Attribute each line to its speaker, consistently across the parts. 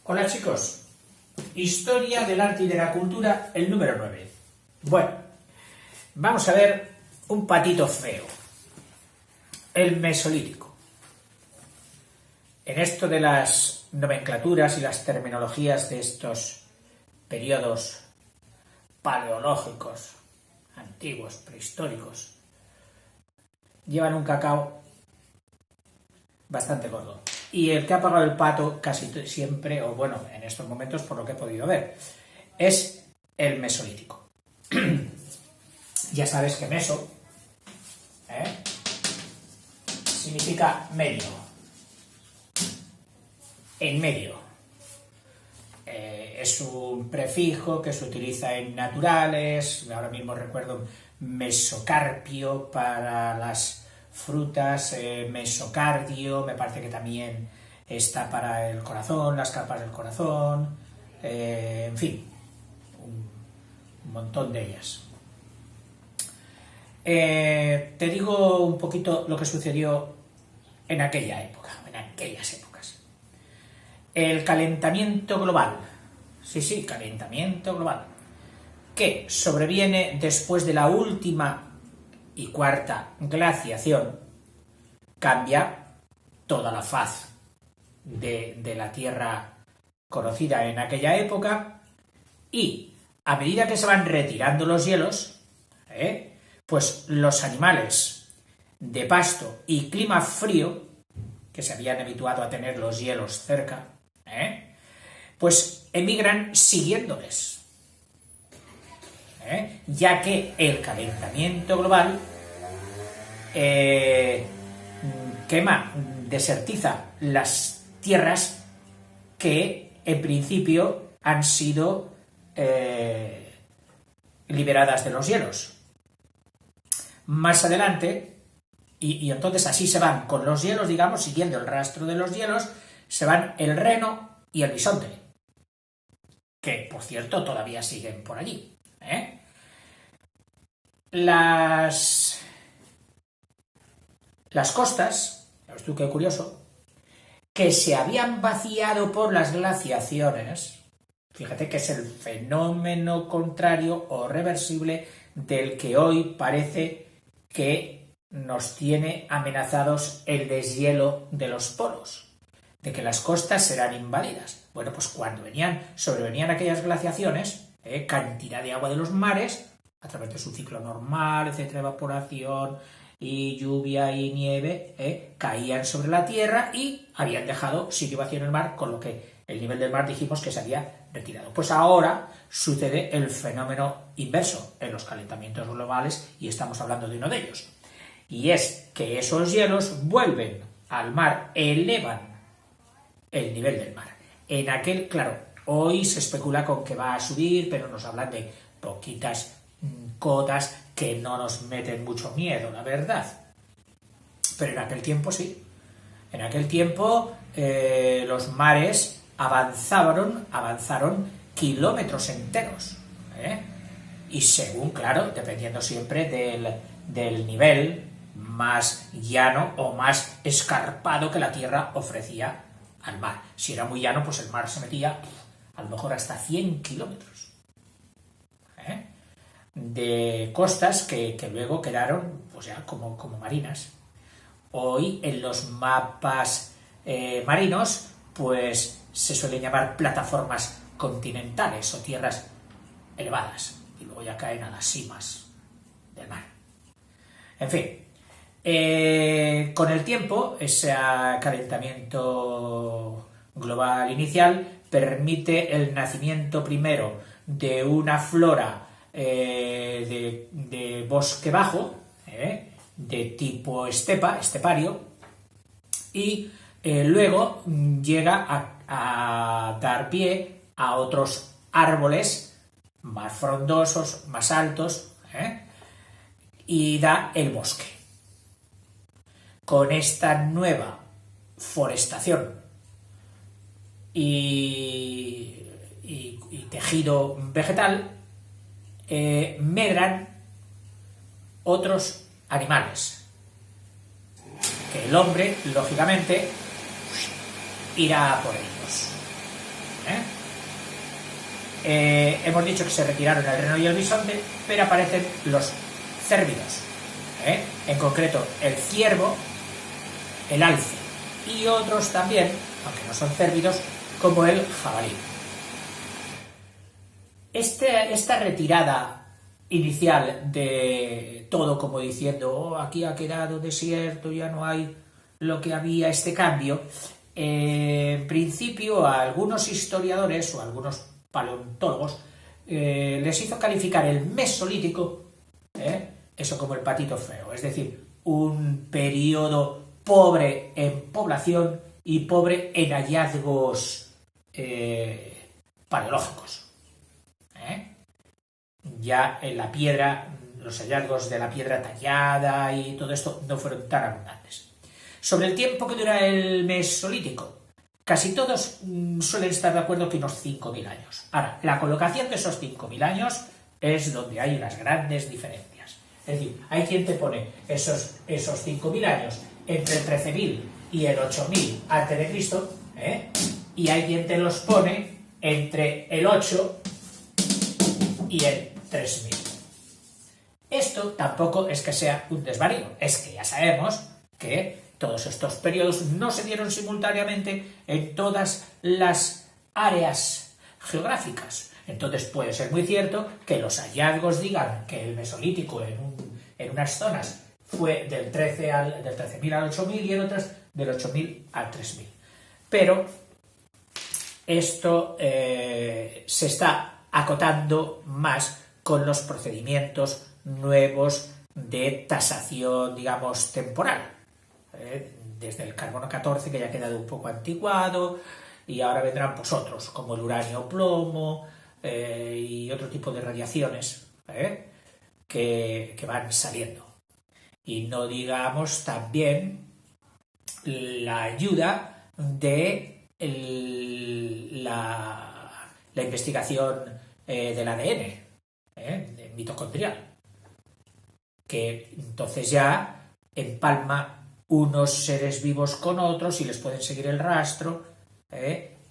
Speaker 1: Hola chicos, Historia del arte y de la cultura, el número 9. Bueno, vamos a ver un patito feo, el Mesolítico. En esto de las nomenclaturas y las terminologías de estos periodos paleológicos, antiguos, prehistóricos, llevan un cacao bastante gordo. Y el que ha pagado el pato casi siempre, o bueno, en estos momentos por lo que he podido ver, es el Mesolítico. Ya sabes que meso significa medio, en medio. Es un prefijo que se utiliza en naturales. Ahora mismo recuerdo mesocarpio para las frutas, mesocardio, me parece que también está para el corazón, las capas del corazón, en fin, un montón de ellas. Te digo un poquito lo que sucedió en aquella época, en aquellas épocas. El calentamiento global, sí, calentamiento global, que sobreviene después de la última y cuarta glaciación, cambia toda la faz de la Tierra conocida en aquella época, y a medida que se van retirando los hielos, pues los animales de pasto y clima frío, que se habían habituado a tener los hielos cerca, pues emigran siguiéndoles. Ya que el calentamiento global desertiza las tierras que en principio han sido liberadas de los hielos. Más adelante, y entonces así se van con los hielos, digamos, siguiendo el rastro de los hielos, se van el reno y el bisonte, que por cierto todavía siguen por allí. Las costas, ¿sabes tú qué curioso? Que se habían vaciado por las glaciaciones, fíjate que es el fenómeno contrario o reversible del que hoy parece que nos tiene amenazados el deshielo de los polos, de que las costas serán invadidas. Bueno, pues cuando sobrevenían aquellas glaciaciones, cantidad de agua de los mares, a través de su ciclo normal, etcétera, evaporación y lluvia y nieve, caían sobre la Tierra y habían dejado sitio vacío en el mar, con lo que el nivel del mar dijimos que se había retirado. Pues ahora sucede el fenómeno inverso en los calentamientos globales, y estamos hablando de uno de ellos. Y es que esos hielos vuelven al mar, elevan el nivel del mar. Claro, hoy se especula con que va a subir, pero nos hablan de poquitas cotas que no nos meten mucho miedo, la verdad. Pero en aquel tiempo sí. En aquel tiempo los mares avanzaron kilómetros enteros. Y según, claro, dependiendo siempre del nivel más llano o más escarpado que la Tierra ofrecía al mar. Si era muy llano, pues el mar se metía a lo mejor hasta 100 kilómetros de costas que luego quedaron pues ya como marinas. Hoy en los mapas marinos pues se suelen llamar plataformas continentales o tierras elevadas, y luego ya caen a las cimas del mar. En fin, con el tiempo ese calentamiento global inicial permite el nacimiento primero de una flora de bosque bajo, de tipo estepario, y luego llega a dar pie a otros árboles más frondosos, más altos, y da el bosque. Con esta nueva forestación y tejido vegetal, medran otros animales, que el hombre, lógicamente, irá a por ellos. Hemos dicho que se retiraron el reno y el bisonte, pero aparecen los cérvidos, en concreto el ciervo, el alce y otros también, aunque no son cérvidos, como el jabalí. Esta retirada inicial de todo, como diciendo, oh, aquí ha quedado desierto, ya no hay lo que había, este cambio, en principio a algunos historiadores o a algunos paleontólogos les hizo calificar el Mesolítico, eso como el patito feo, es decir, un periodo pobre en población y pobre en hallazgos paleológicos. Ya en la piedra, los hallazgos de la piedra tallada y todo esto no fueron tan abundantes. Sobre el tiempo que dura el Mesolítico, casi todos suelen estar de acuerdo que unos 5.000 años. Ahora, la colocación de esos 5.000 años es donde hay unas grandes diferencias. Es decir, hay quien te pone esos 5.000 años entre el 13.000 y el 8.000 a.C., y hay quien te los pone entre el 8 y el 3.000. Esto tampoco es que sea un desvarío, es que ya sabemos que todos estos periodos no se dieron simultáneamente en todas las áreas geográficas. Entonces puede ser muy cierto que los hallazgos digan que el Mesolítico en unas zonas fue del 13.000 al 8.000 y en otras del 8.000 al 3.000. Pero esto se está acotando más con los procedimientos nuevos de tasación, digamos, temporal. Desde el carbono 14, que ya ha quedado un poco anticuado, y ahora vendrán pues otros, como el uranio plomo y otro tipo de radiaciones que van saliendo. Y no digamos también la ayuda de la investigación del ADN mitocondrial, que entonces ya empalma unos seres vivos con otros y les pueden seguir el rastro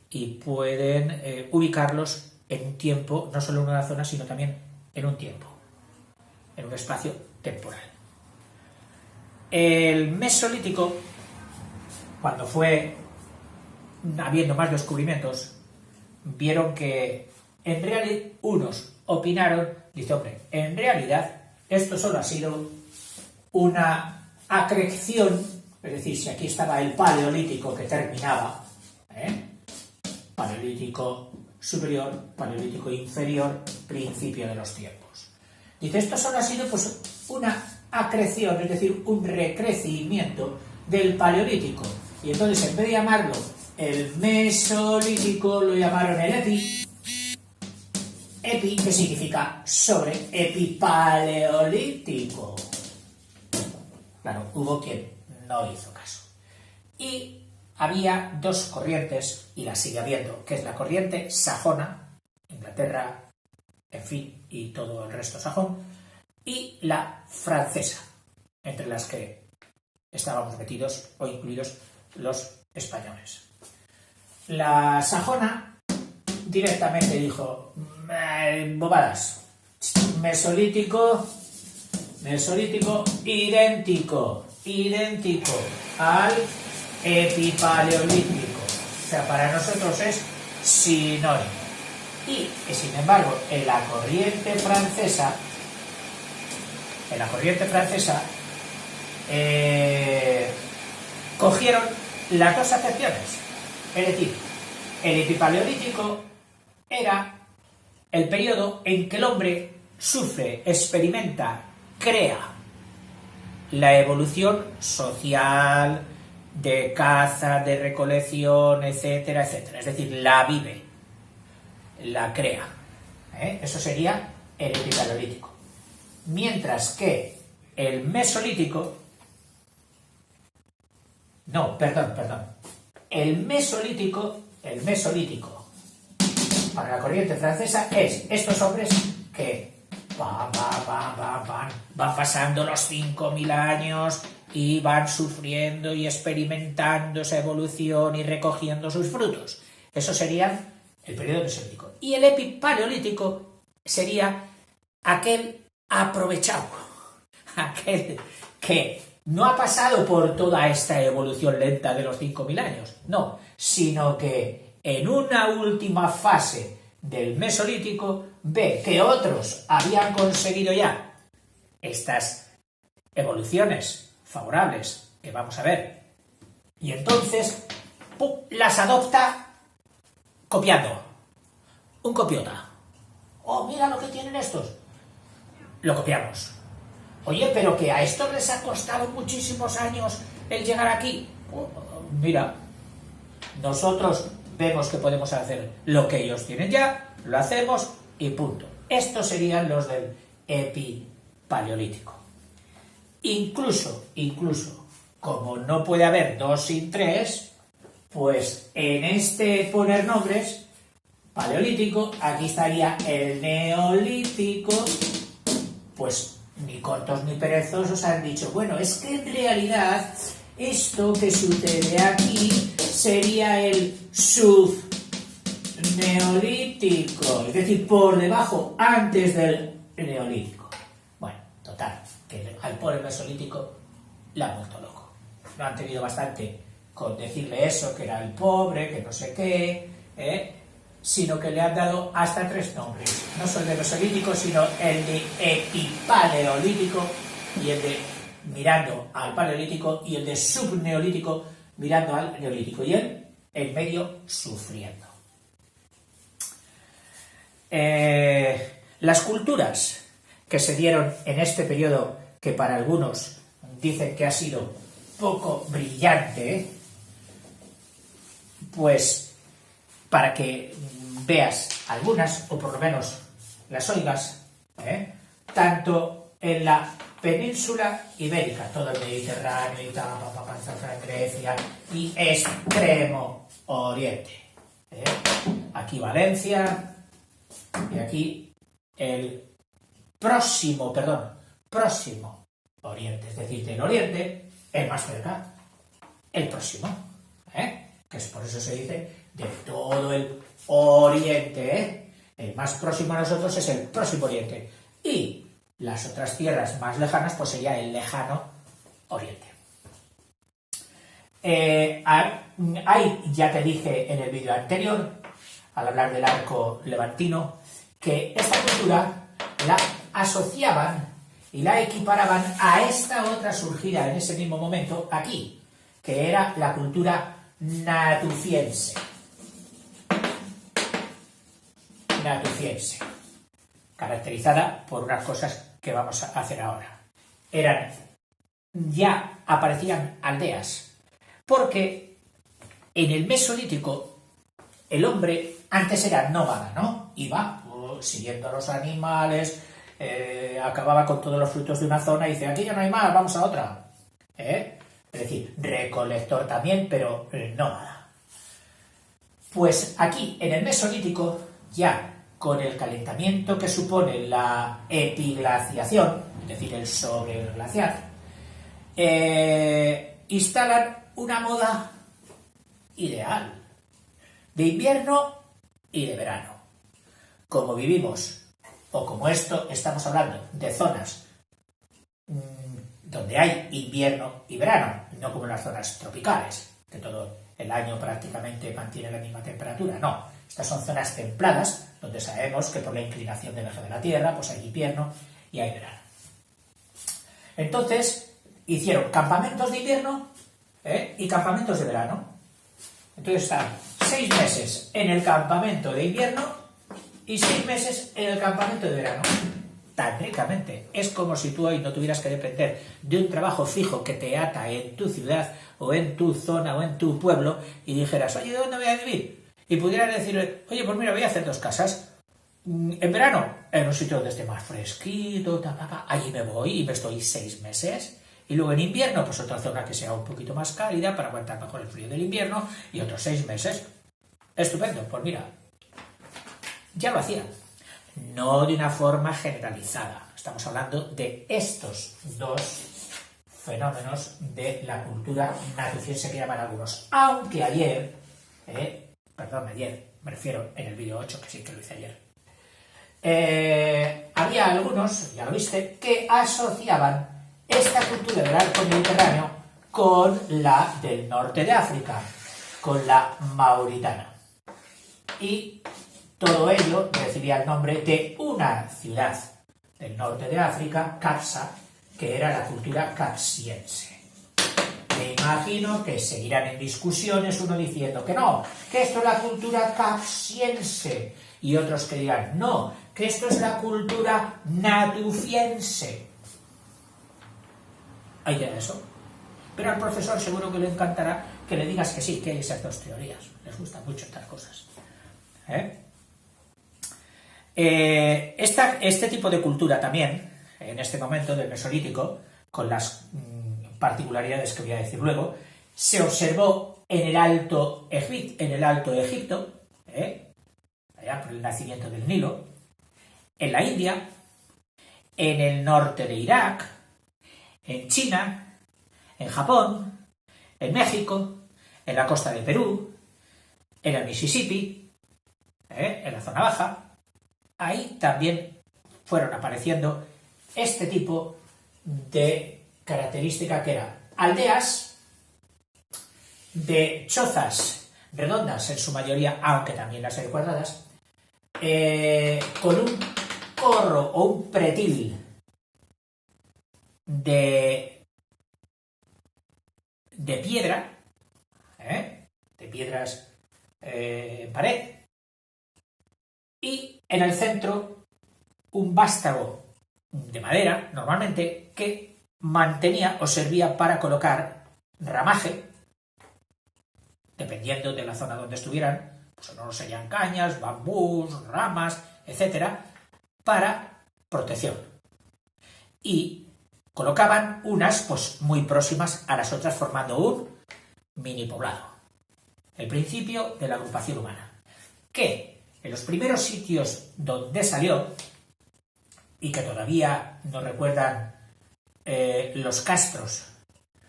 Speaker 1: y pueden ubicarlos en un tiempo, no solo en una zona, sino también en un tiempo, en un espacio temporal. El Mesolítico, cuando fue habiendo más descubrimientos, vieron que en realidad unos opinaron, dice, hombre, en realidad esto solo ha sido una acreción, es decir, si aquí estaba el Paleolítico que terminaba, Paleolítico superior, Paleolítico inferior, principio de los tiempos. Dice, esto solo ha sido pues una acreción, es decir, un recrecimiento del Paleolítico. Y entonces, en vez de llamarlo el Mesolítico, lo llamaron el Epi. Epi, que significa sobre, epipaleolítico. Claro, hubo quien no hizo caso. Y había dos corrientes, y las sigue habiendo, que es la corriente sajona, Inglaterra, en fin, y todo el resto sajón, y la francesa, entre las que estábamos metidos o incluidos los españoles. La sajona directamente dijo, bobadas, Mesolítico idéntico al epipaleolítico. O sea, para nosotros es sinónimo. Y, sin embargo, en la corriente francesa, cogieron las dos acepciones. Es decir, el epipaleolítico era el periodo en que el hombre sufre, experimenta, crea la evolución social, de caza, de recolección, etcétera, etcétera. Es decir, la vive, la crea. Eso sería el epipaleolítico. Mientras que el Mesolítico... No, perdón. El Mesolítico, para la corriente francesa, es estos hombres que van pasando los 5.000 años y van sufriendo y experimentando esa evolución y recogiendo sus frutos. Esos serían el periodo mesolítico. Y el epipaleolítico sería aquel aprovechado, aquel que no ha pasado por toda esta evolución lenta de los 5.000 años, no, sino que en una última fase del mesolítico ve que otros habían conseguido ya estas evoluciones favorables que vamos a ver, y entonces ¡pum!, las adopta copiando. Un copiota. Oh, mira lo que tienen estos. Lo copiamos. Oye, pero que a estos les ha costado muchísimos años el llegar aquí. Oh, mira, nosotros vemos que podemos hacer lo que ellos tienen ya, lo hacemos y punto. Estos serían los del epipaleolítico. Incluso, como no puede haber 2 sin 3, pues en este poner nombres, paleolítico, aquí estaría el neolítico, pues ni cortos ni perezosos han dicho, bueno, es que en realidad esto que sucede aquí sería el subneolítico, es decir, por debajo, antes del neolítico. Bueno, total, que al pobre mesolítico le han vuelto loco. No han tenido bastante con decirle eso, que era el pobre, que no sé qué, sino que le han dado hasta 3 nombres. No solo el de mesolítico, sino el de epipaleolítico y el de mirando al paleolítico y el de subneolítico mirando al neolítico. Y él, en medio, sufriendo. Las culturas que se dieron en este periodo, que para algunos dicen que ha sido poco brillante, pues para que veas algunas, o por lo menos las oigas, tanto en la península ibérica, todo el Mediterráneo y tal, Grecia y extremo oriente. Aquí Valencia y aquí el próximo oriente, es decir, del oriente, el más cerca, el próximo, que es por eso se dice de todo el oriente, el más próximo a nosotros es el próximo oriente, y las otras tierras más lejanas pues sería el lejano oriente. Ahí ya te dije en el vídeo anterior, al hablar del arco levantino, que esta cultura la asociaban y la equiparaban a esta otra surgida en ese mismo momento aquí, que era la cultura natufiense. Caracterizada por unas cosas que vamos a hacer ahora. Ya aparecían aldeas, porque en el Mesolítico el hombre antes era nómada, ¿no? Iba siguiendo a los animales, acababa con todos los frutos de una zona y dice, aquí ya no hay más, vamos a otra. Es decir, recolector también, pero nómada. Pues aquí, en el Mesolítico, ya con el calentamiento que supone la epiglaciación, es decir, el sobreglaciar, instalan una moda ideal, de invierno y de verano. Como vivimos, o como estamos hablando de zonas donde hay invierno y verano, no como en las zonas tropicales, que todo el año prácticamente mantiene la misma temperatura, no. Estas son zonas templadas, donde sabemos que por la inclinación del eje de la Tierra, pues hay invierno y hay verano. Entonces, hicieron campamentos de invierno y campamentos de verano. Entonces están 6 meses en el campamento de invierno y 6 meses en el campamento de verano. Tan ricamente. Es como si tú hoy no tuvieras que depender de un trabajo fijo que te ata en tu ciudad o en tu zona o en tu pueblo y dijeras, oye, ¿de dónde voy a vivir? Y pudieras decir, oye, pues mira, voy a hacer 2 casas. En verano, en un sitio donde esté más fresquito, allí me voy y me estoy 6 meses. Y luego en invierno, pues otra zona que sea un poquito más cálida para aguantar mejor el frío del invierno y otros 6 meses. Estupendo, pues mira, ya lo hacían. No de una forma generalizada. Estamos hablando de estos 2 fenómenos de la cultura natufiense que llaman algunos. Aunque ayer, Me refiero en el vídeo 8, que sí que lo hice ayer. Había algunos, ya lo viste, que asociaban esta cultura del arco mediterráneo con la del norte de África, con la mauritana. Y todo ello recibía el nombre de una ciudad del norte de África, Capsa, que era la cultura capsiense. Me imagino que seguirán en discusiones, uno diciendo que no, que esto es la cultura capsiense, y otros que dirán, no, que esto es la cultura natufiense. Hay de eso. Pero al profesor seguro que le encantará que le digas que sí, que hay esas dos teorías. Les gustan mucho estas cosas. Este tipo de cultura también, en este momento del Mesolítico, con las particularidades que voy a decir luego, se observó en el Alto Egipto, allá por el nacimiento del Nilo, en la India, en el norte de Irak, en China, en Japón, en México, en la costa de Perú, en el Mississippi, en la zona baja. Ahí también fueron apareciendo este tipo de característica que eran aldeas de chozas redondas en su mayoría, aunque también las hay cuadradas, con un corro o un pretil de piedra, de piedras en pared, y en el centro un vástago de madera, normalmente, que mantenía o servía para colocar ramaje, dependiendo de la zona donde estuvieran, pues no serían cañas, bambús, ramas, etcétera, para protección. Y colocaban unas pues muy próximas a las otras, formando un mini poblado. El principio de la agrupación humana. Que en los primeros sitios donde salió, y que todavía nos recuerdan los castros,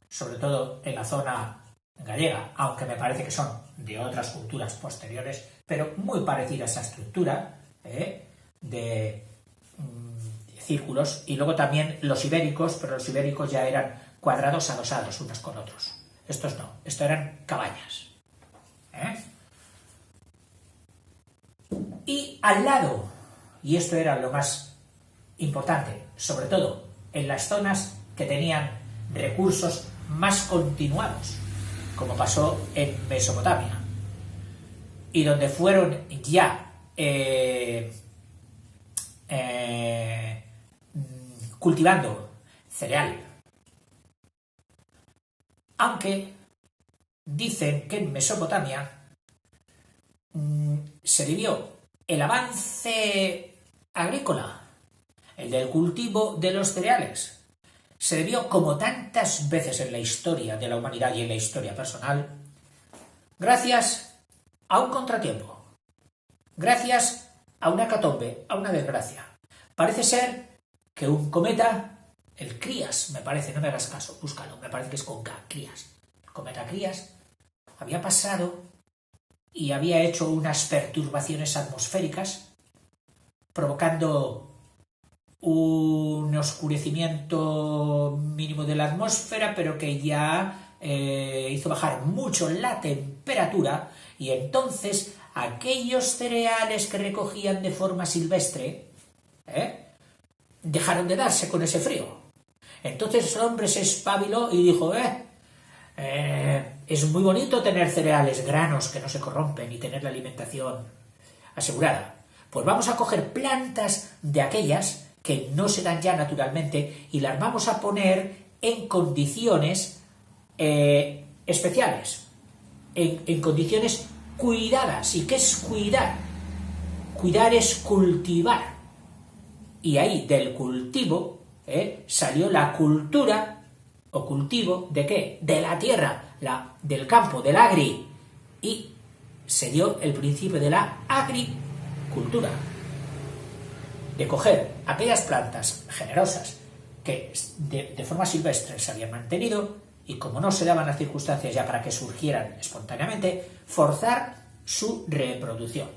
Speaker 1: sobre todo en la zona gallega, aunque me parece que son de otras culturas posteriores, pero muy parecida a esa estructura de círculos, y luego también los ibéricos, pero los ibéricos ya eran cuadrados adosados unos con otros. Estos no, estos eran cabañas. Y al lado, y esto era lo más importante, sobre todo en las zonas que tenían recursos más continuados, como pasó en Mesopotamia, y donde fueron ya cultivando cereal. Aunque dicen que en Mesopotamia se vivió el avance agrícola, el del cultivo de los cereales, se debió, como tantas veces en la historia de la humanidad y en la historia personal, gracias a un contratiempo, gracias a una hecatombe, a una desgracia. Parece ser que un cometa, el Crías, me parece, no me hagas caso, búscalo, me parece que es con K, Crías. El cometa Crías había pasado y había hecho unas perturbaciones atmosféricas, provocando un oscurecimiento mínimo de la atmósfera, pero que ya hizo bajar mucho la temperatura, y entonces aquellos cereales que recogían de forma silvestre dejaron de darse con ese frío. Entonces el hombre se espabiló y dijo, es muy bonito tener cereales, granos que no se corrompen, y tener la alimentación asegurada. Pues vamos a coger plantas de aquellas que no se dan ya naturalmente y las vamos a poner en condiciones especiales, en condiciones cuidadas. ¿Y qué es cuidar? Cuidar es cultivar. Y ahí del cultivo salió la cultura o cultivo ¿de qué? De la tierra, del campo, del agri. Y se dio el principio de la agricultura, de coger aquellas plantas generosas que de forma silvestre se habían mantenido, y como no se daban las circunstancias ya para que surgieran espontáneamente, forzar su reproducción.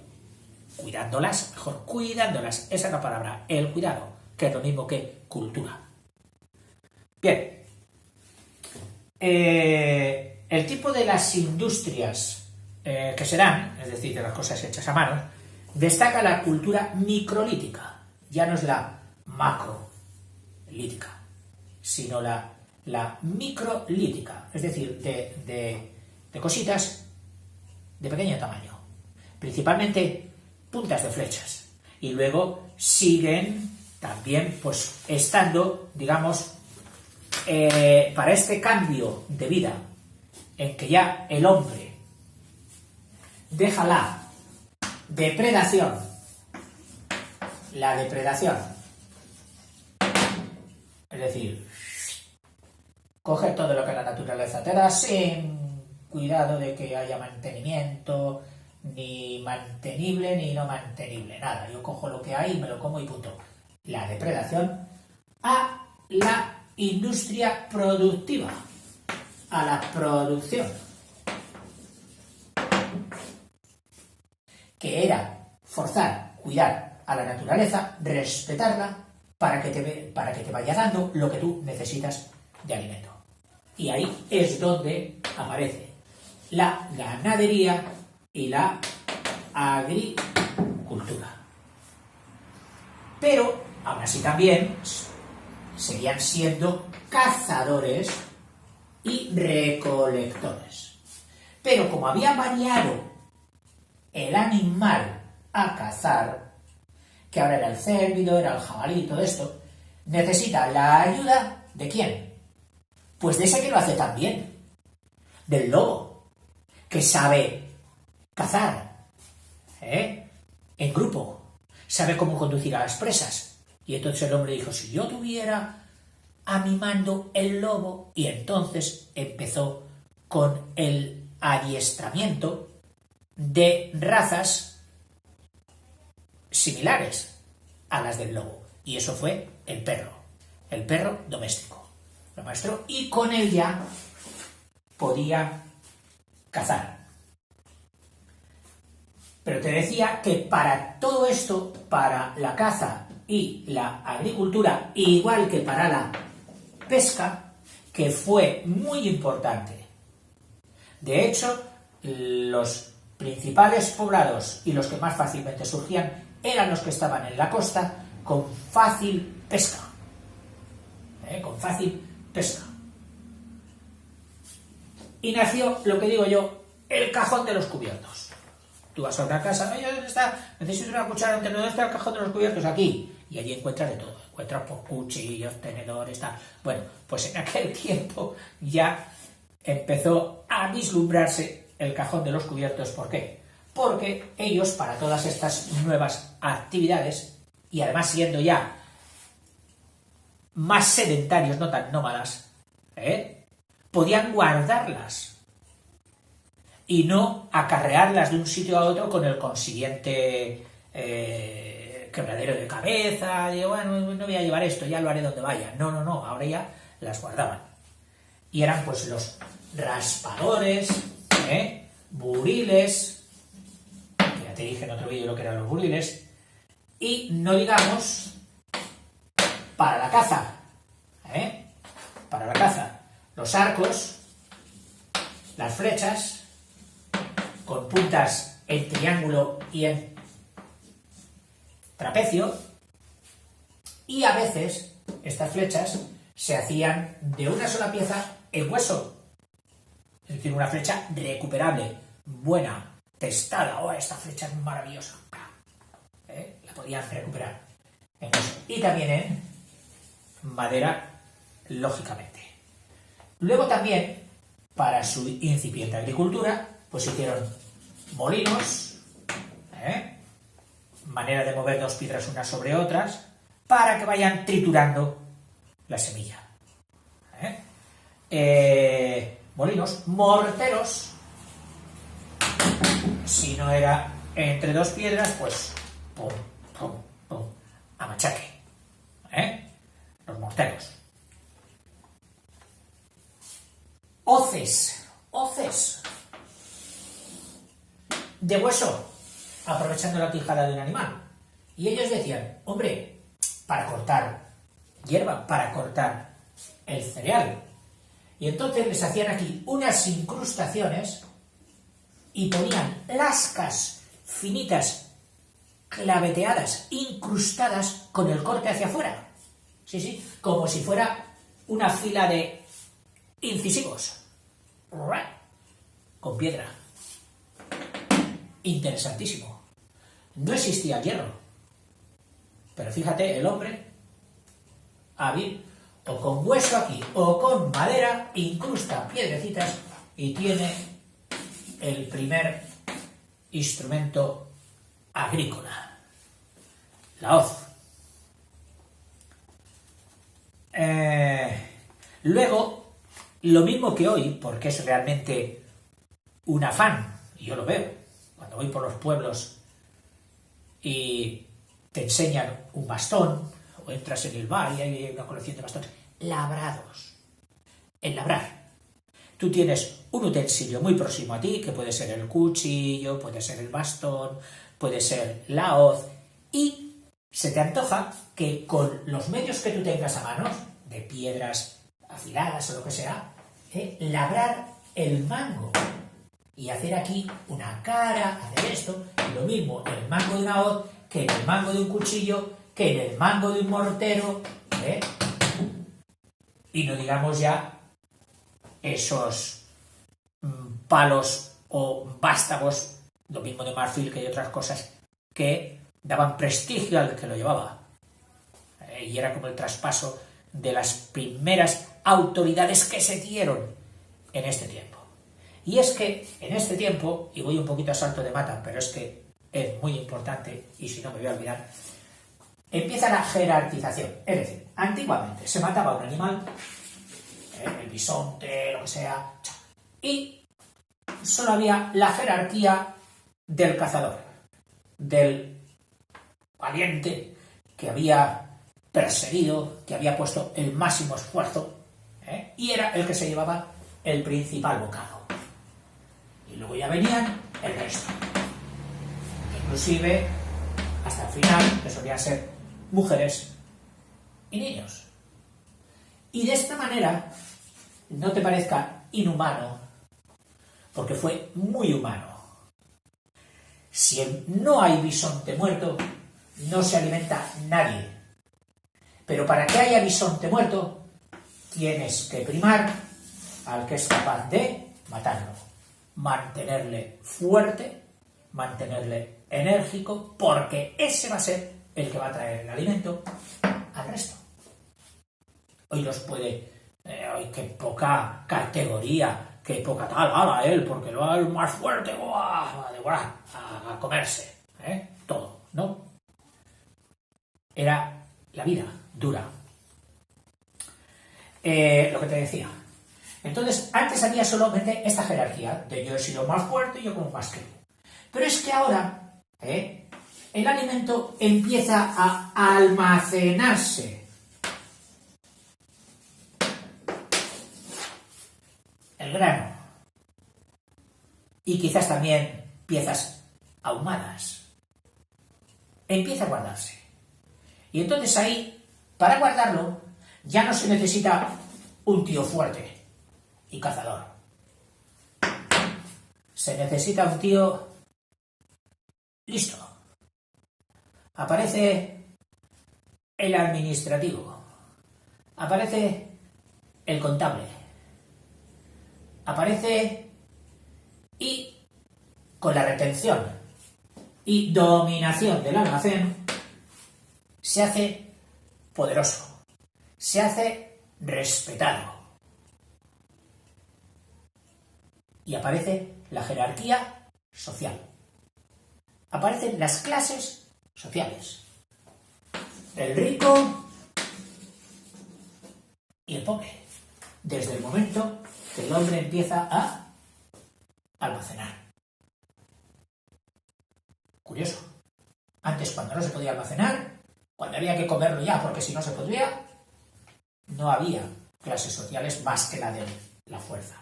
Speaker 1: Cuidándolas, mejor, cuidándolas, esa es la palabra, el cuidado, que es lo mismo que cultura. Bien, el tipo de las industrias que se dan, es decir, de las cosas hechas a mano, destaca la cultura microlítica, ya no es la macrolítica, sino la microlítica, es decir, de cositas de pequeño tamaño, principalmente puntas de flechas, y luego siguen también pues estando, digamos, para este cambio de vida en que ya el hombre deja la depredación, es decir, coger todo lo que la naturaleza te da sin cuidado de que haya mantenimiento, ni mantenible ni no mantenible, nada, yo cojo lo que hay, me lo como y punto. La depredación a la industria productiva, a la producción, que era forzar, cuidar a la naturaleza, respetarla para que te vaya dando lo que tú necesitas de alimento. Y ahí es donde aparece la ganadería y la agricultura. Pero, aún así también, seguían siendo cazadores y recolectores. Pero como había variado el animal a cazar, que ahora era el cérvido, era el jabalí, todo esto, necesita la ayuda ¿de quién? Pues de ese que lo hace tan bien, del lobo, que sabe cazar, en grupo, sabe cómo conducir a las presas. Y entonces el hombre dijo, si yo tuviera a mi mando el lobo, y entonces empezó con el adiestramiento de razas similares a las del lobo. Y eso fue el perro doméstico. Lo maestró y con él ya podía cazar. Pero te decía que para todo esto, para la caza y la agricultura, igual que para la pesca, que fue muy importante. De hecho, los principales poblados y los que más fácilmente surgían eran los que estaban en la costa con fácil pesca. Con fácil pesca. Y nació, lo que digo yo, el cajón de los cubiertos. Tú vas a una casa, oye, ¿dónde está? Necesito una cuchara, ¿dónde está el cajón de los cubiertos? Aquí. Y allí encuentras de todo. Encuentras por cuchillos, tenedores, tal. Bueno, pues en aquel tiempo ya empezó a vislumbrarse el cajón de los cubiertos. ¿Por qué? Porque ellos, para todas estas nuevas actividades, y además siendo ya más sedentarios, no tan nómadas, podían guardarlas y no acarrearlas de un sitio a otro con el consiguiente quebradero de cabeza, de bueno, no voy a llevar esto, ya lo haré donde vaya. No, ahora ya las guardaban. Y eran pues los raspadores, buriles, que ya te dije en otro vídeo lo que eran los buriles, y no digamos para la caza, los arcos, las flechas, con puntas en triángulo y en trapecio, y a veces estas flechas se hacían de una sola pieza en hueso, es decir, una flecha recuperable, buena, testada. Oh, esta flecha es maravillosa, la podían recuperar en hueso. Y también en madera, lógicamente. Luego también, para su incipiente agricultura, pues hicieron molinos, manera de mover dos piedras unas sobre otras, para que vayan triturando la semilla. Molinos, morteros, si no era entre dos piedras, pues pum, pum, pum, a machaque. Los morteros. Hoces. de hueso, aprovechando la quijada de un animal. Y ellos decían, hombre, para cortar hierba, para cortar el cereal. Y entonces les hacían aquí unas incrustaciones y ponían lascas finitas, claveteadas, incrustadas con el corte hacia afuera. Sí, sí, como si fuera una fila de incisivos. Con piedra. Interesantísimo. No existía el hierro. Pero fíjate, el hombre hábil, o con hueso aquí, o con madera, incrusta piedrecitas y tiene el primer instrumento agrícola, la hoz. Luego, lo mismo que hoy, porque es realmente un afán, y yo lo veo, cuando voy por los pueblos y te enseñan un bastón, o entras en el bar y hay una colección de bastones, labrados. El labrar. Tú tienes un utensilio muy próximo a ti, que puede ser el cuchillo, puede ser el bastón, puede ser la hoz, y se te antoja que con los medios que tú tengas a mano, de piedras afiladas o lo que sea, labrar el mango y hacer aquí una cara, hacer esto, y lo mismo en el mango de una hoz que en el mango de un cuchillo, que en el mango de un mortero, y no digamos ya esos palos o vástagos, lo mismo de marfil que de otras cosas, que daban prestigio al que lo llevaba. Y era como el traspaso de las primeras autoridades que se dieron en este tiempo. Y es que en este tiempo, y voy un poquito a salto de mata, pero es que es muy importante, y si no me voy a olvidar, empieza la jerarquización. Es decir, antiguamente se mataba un animal, el bisonte, lo que sea, y solo había la jerarquía del cazador, del valiente que había perseguido, que había puesto el máximo esfuerzo, y era el que se llevaba el principal bocado. Y luego ya venían el resto. Inclusive, hasta el final, que solían ser mujeres y niños. Y de esta manera, no te parezca inhumano, porque fue muy humano. Si no hay bisonte muerto, no se alimenta nadie. Pero para que haya bisonte muerto, tienes que primar al que es capaz de matarlo, mantenerle fuerte, mantenerle enérgico, porque ese va a ser el que va a traer el alimento al resto. Hoy los puede, qué poca categoría, qué poca tal, ala él, porque lo es más fuerte, a comerse, todo, ¿no? Era la vida dura. Lo que te decía. Entonces, antes había solamente esta jerarquía de yo he sido más fuerte y yo como más que tú. Pero es que ahora, el alimento empieza a almacenarse. El grano. Y quizás también piezas ahumadas. Empieza a guardarse. Y entonces ahí, para guardarlo, ya no se necesita un tío fuerte y cazador. Se necesita un tío listo. Aparece el administrativo. Aparece el contable. Aparece y con la retención y dominación del almacén se hace poderoso, se hace respetado. Y aparece la jerarquía social. Aparecen las clases sociales. El rico y el pobre. Desde el momento que el hombre empieza a almacenar. Curioso. Antes, cuando no se podía almacenar, cuando había que comerlo ya, porque si no se podía, no había clases sociales más que la de la fuerza.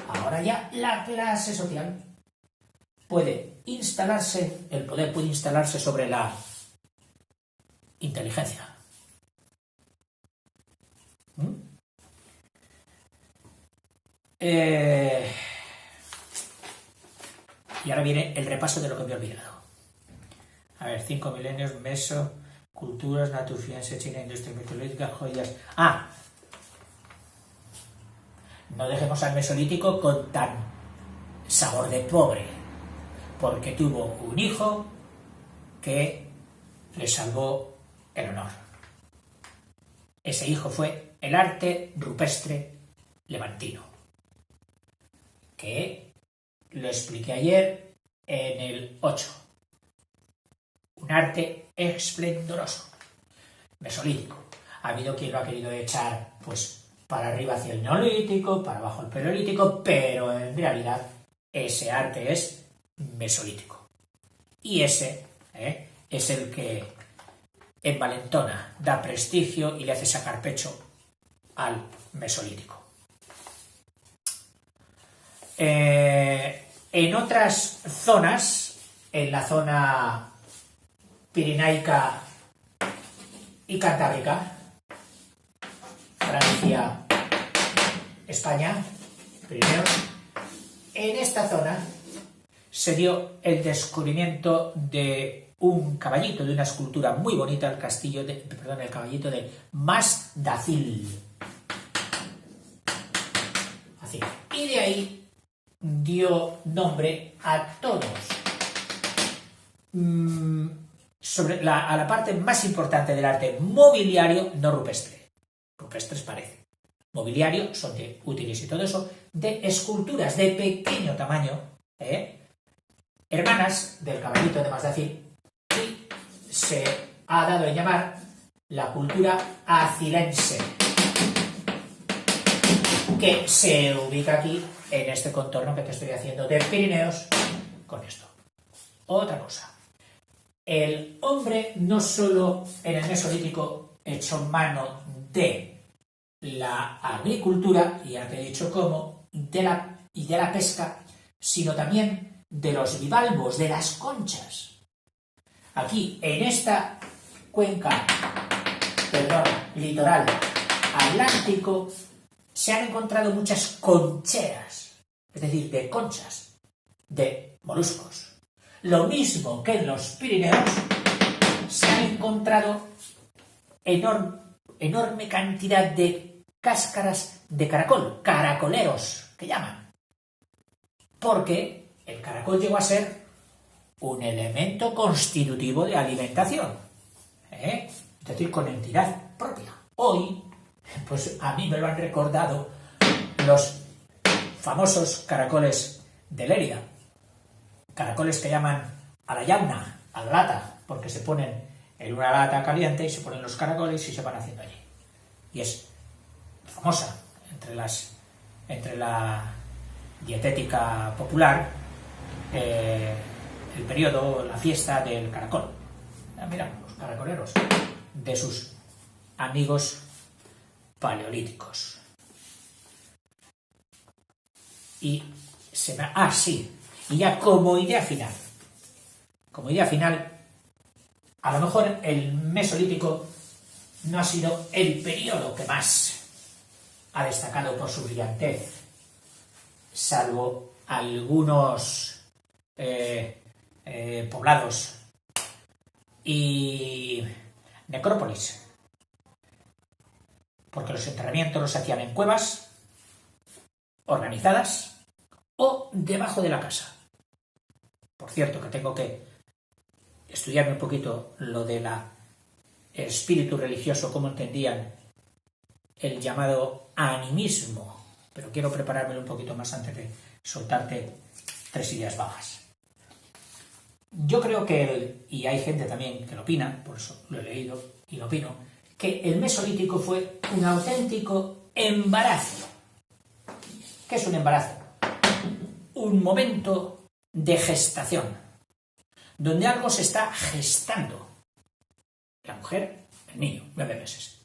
Speaker 1: Ahora ya la clase social el poder puede instalarse sobre la inteligencia. Y ahora viene el repaso de lo que me he olvidado. A ver, 5 milenios, meso, culturas, naturciencia, China, industria metalúrgica, joyas... No dejemos al mesolítico con tan sabor de pobre, porque tuvo un hijo que le salvó el honor. Ese hijo fue el arte rupestre levantino, que lo expliqué ayer en el 8. Un arte esplendoroso, mesolítico. Ha habido quien lo ha querido echar, pues, para arriba hacia el neolítico, para abajo el paleolítico, pero en realidad ese arte es mesolítico. Y ese es el que envalentona, da prestigio y le hace sacar pecho al mesolítico. En otras zonas, en la zona pirenaica y cantábrica, Francia, España, Pirineos, en esta zona se dio el descubrimiento de un caballito, de una escultura muy bonita, el caballito de Masdacil. Así. Y de ahí dio nombre a todos. A la parte más importante del arte mobiliario, no rupestre. Rupestres parece. Mobiliario, son de útiles y todo eso, de esculturas de pequeño tamaño, hermanas del caballito de Masdacil, y se ha dado en llamar la cultura acilense, que se ubica aquí en este contorno que te estoy haciendo de Pirineos con esto. Otra cosa. El hombre no solo en el Mesolítico echó mano de la agricultura, y ya te he dicho cómo, de la pesca, sino también de los bivalvos, de las conchas. Aquí, en esta cuenca, litoral atlántico, se han encontrado muchas concheras, es decir, de conchas, de moluscos. Lo mismo que en los Pirineos, se han encontrado enorme cantidad de cáscaras de caracol, caracoleros, que llaman. Porque el caracol llegó a ser un elemento constitutivo de alimentación, es decir, con entidad propia. Hoy, pues a mí me lo han recordado los famosos caracoles de Lérida. Caracoles que llaman a la llauna, a la lata, porque se ponen en una lata caliente y se ponen los caracoles y se van haciendo allí. Y es famosa entre la dietética popular, el periodo, la fiesta del caracol. Mira, los caracoleros de sus amigos paleolíticos. Y y ya como idea final, a lo mejor el Mesolítico no ha sido el periodo que más ha destacado por su brillantez, salvo algunos poblados y necrópolis, porque los enterramientos los hacían en cuevas organizadas o debajo de la casa. Por cierto, que tengo que estudiarme un poquito lo del espíritu religioso, cómo entendían el llamado animismo, pero quiero preparármelo un poquito más antes de soltarte 3 ideas bajas. Yo creo y hay gente también que lo opina, por eso lo he leído y lo opino, que el Mesolítico fue un auténtico embarazo. ¿Qué es un embarazo? Un momento de gestación, donde algo se está gestando. La mujer, el niño, 9 meses.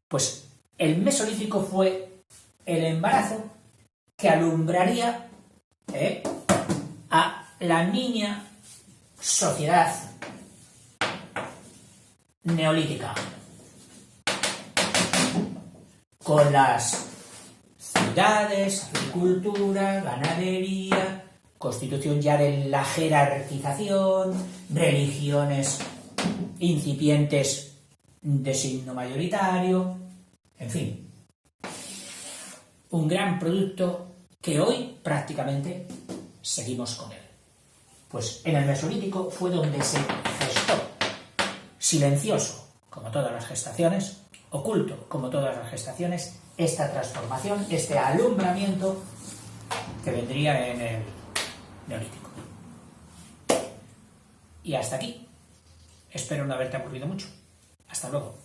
Speaker 1: Pues el Mesolítico fue el embarazo que alumbraría a la niña sociedad neolítica, con las ciudades, agricultura, ganadería, constitución ya de la jerarquización, religiones incipientes de signo mayoritario, en fin, un gran producto que hoy prácticamente seguimos con él. Pues en el Mesolítico fue donde se gestó, silencioso como todas las gestaciones, oculto como todas las gestaciones, esta transformación, este alumbramiento que vendría en el Neolítico. Y hasta aquí. Espero no haberte aburrido mucho. Hasta luego.